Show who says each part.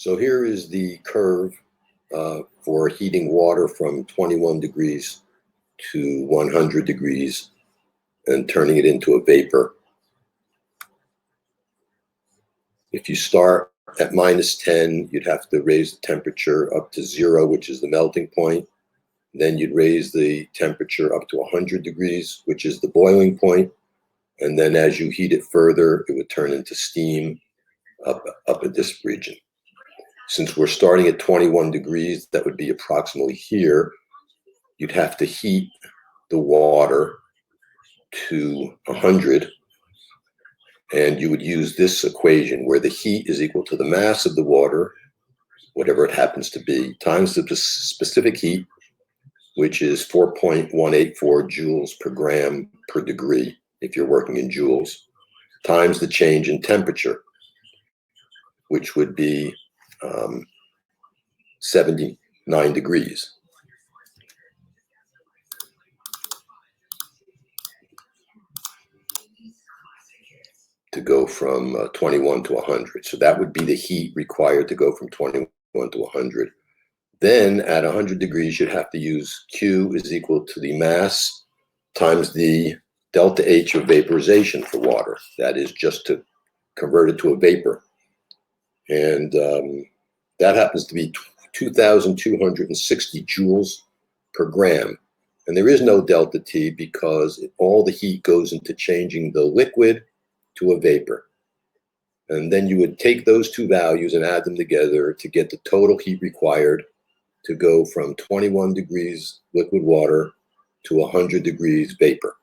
Speaker 1: So here is the curve for heating water from 21 degrees to 100 degrees and turning it into a vapor. If you start at -10, you'd have to raise the temperature up to 0, which is the melting point. Then you'd raise the temperature up to 100 degrees, which is the boiling point. And then as you heat it further, it would turn into steam up at this region. Since we're starting at 21 degrees, that would be approximately here. You'd have to heat the water to 100, and you would use this equation where the heat is equal to the mass of the water, whatever it happens to be, times the specific heat, which is 4.184 joules per gram per degree, if you're working in joules, times the change in temperature, which would be 79 degrees. To go from 21 to 100. So that would be the heat required to go from 21 to 100. Then at 100 degrees, you'd have to use Q is equal to the mass times the delta H of vaporization for water. That is just to convert it to a vapor. And that happens to be 2,260 joules per gram. And there is no delta T because all the heat goes into changing the liquid to a vapor. And then you would take those two values and add them together to get the total heat required to go from 21 degrees liquid water to 100 degrees vapor.